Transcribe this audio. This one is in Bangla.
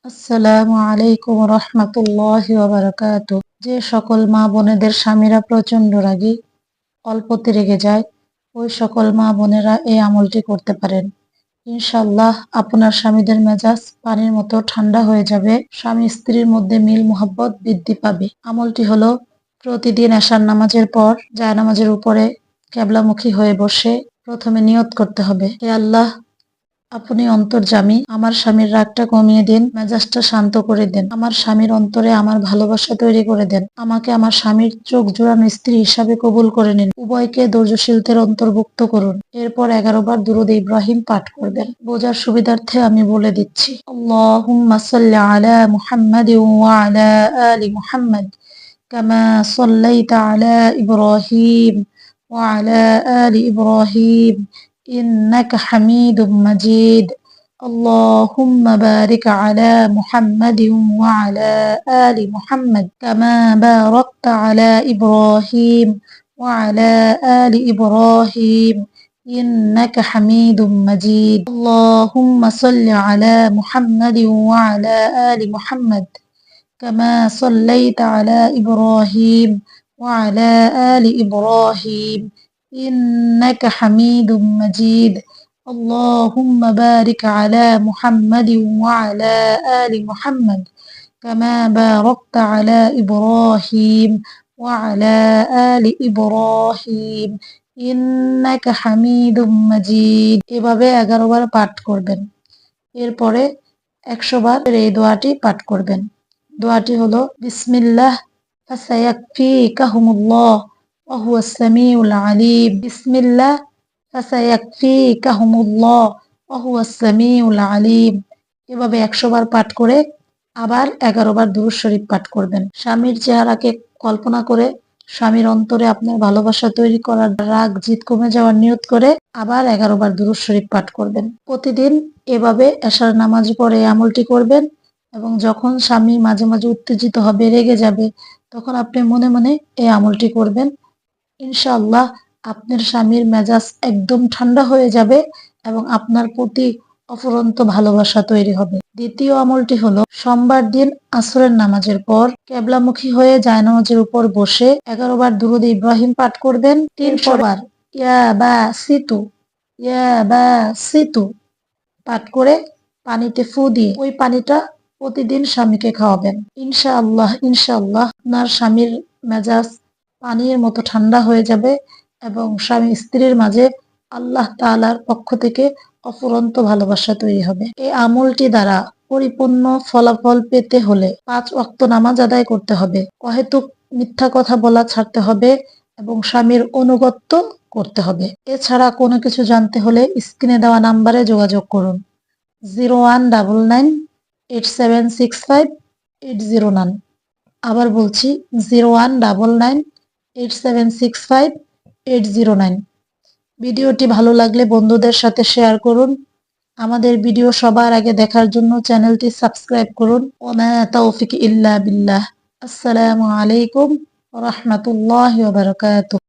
আসসালামু আলাইকুম রহমতুল্লাহি ওয়া বারাকাতুহু। যে সকল মা বোনেদের স্বামীরা প্রচন্ড রাগী, অল্পতে রেগে যায়, ওই সকল মা বোনেরা এই আমলটি করতে পারেন। ইনশাআল্লাহ আপনার স্বামীদের মেজাজ পানির মতো ঠান্ডা হয়ে যাবে, স্বামী স্ত্রীর মধ্যে মিল মোহাব্বত বৃদ্ধি পাবে। আমলটি হলো প্রতিদিন এশার নামাজের পর জায়নামাজের উপরে কেবলামুখী হয়ে বসে প্রথমে নিয়ত করতে হবে, হে আল্লাহ, আপনি অন্তর্যামী, আমার স্বামীর রাগটা কমিয়ে দিন, মেজাজটা শান্ত করে দেন, আমার স্বামীর অন্তরে আমার ভালোবাসা তৈরি করে দেন, আমাকে আমার স্বামীর চোখ জোড়ানো স্ত্রী হিসাবে কবুল করে নিন, উভয়কে ধৈর্যশীলদের অন্তর্ভুক্ত করুন। এরপর 11 বার দুরূদ ইব্রাহিম পাঠ করবেন। বোঝার সুবিধার্থে আমি বলে দিচ্ছি, আল্লাহুম্মা সাল্লি আলা মুহাম্মাদ ওয়া আলা আলি মুহাম্মাদ কামা সাল্লাইতা আলা ইব্রাহিম ওয়া আলা আলি ইব্রাহিম إنك حميد مجيد اللهم بارك على محمد وعلى آل محمد كما باركت على إبراهيم وعلى آل إبراهيم إنك حميد مجيد اللهم صل على محمد وعلى آل محمد كما صليت على إبراهيم وعلى آل إبراهيم إنك حميد مجيد اللهم بارك على محمد وعلى آل محمد كما باركت على إبراهيم وعلى آل إبراهيم إنك حميد مجيد। এভাবে 11 বার পাঠ করবেন। এরপরে 100 বার এই দোয়াটি পাঠ করবেন। দোয়াটি হলো বিসমিল্লাহ ফাসায়াকফিকাহুমুল্লাহ ওয়া হুয়াস সামিউল আলিম। বিসমিল্লাহ ফাসায়াকফিকাহুমুল্লাহ ওয়া হুয়াস সামিউল আলিম। এভাবে 100 বার পাঠ করে আবার 11 বার দুরূদ শরীফ পাঠ করবেন। স্বামীর চেহারাকে কল্পনা করে স্বামীর অন্তরে আপনার ভালোবাসা তৈরি করার, রাগ জিদ কমে যাওয়ার নিয়ত করে আবার 11 বার দুরূদ শরীফ পাঠ করবেন। প্রতিদিন এভাবে এশার নামাজ পড়ে এই আমলটি করবেন এবং যখন স্বামী মাঝে মাঝে উত্তেজিত হবে, রেগে যাবে, তখন আপনি মনে মনে এই আমলটি করবেন। ইনশাআল্লাহ আপনার স্বামীর মেজাজ একদম ঠান্ডা হয়ে যাবে এবং আপনার প্রতি অফুরন্ত ভালোবাসা তৈরি হবে। দ্বিতীয় আমলটি হলো সোমবার দিন আসরের নামাজের পর কেবলামুখী হয়ে জায়নামাজের উপর বসে 11 বার দুরূদ ইব্রাহিম পাঠ করবেন। 300 বার ইয়া বা সিতু পাঠ করে পানিতে ফু দিয়ে ওই পানিটা প্রতিদিন স্বামীকে খাওয়াবেন। ইনশাআল্লাহ আপনার স্বামীর মেজাজ পানির মতো ঠান্ডা হয়ে যাবে এবং স্বামী স্ত্রীর মাঝে আল্লাহ তাআলার পক্ষ থেকে অফুরন্ত ভালোবাসা তৈরি হবে। এই আমলটি দ্বারা পরিপূর্ণ ফলাফল পেতে হলে 5 ওয়াক্ত নামাজ আদায় করতে হবে, অহেতুক মিথ্যা কথা বলা ছাড়তে হবে এবং স্বামীর অনুগত্য করতে হবে। এছাড়া কোনো কিছু জানতে হলে স্ক্রিনে দেওয়া নাম্বারে যোগাযোগ করুন 019987658009। আবার বলছি 019987658009। ভিডিওটি ভালো লাগলে বন্ধুদের সাথে শেয়ার করুন। আমাদের ভিডিও সবার আগে দেখার জন্য চ্যানেলটি সাবস্ক্রাইব করুন। ওয়া মা তাওফিক ইল্লা বিল্লাহ। আসসালামু আলাইকুম ওয়া রাহমাতুল্লাহি ওয়া বারাকাতুহু।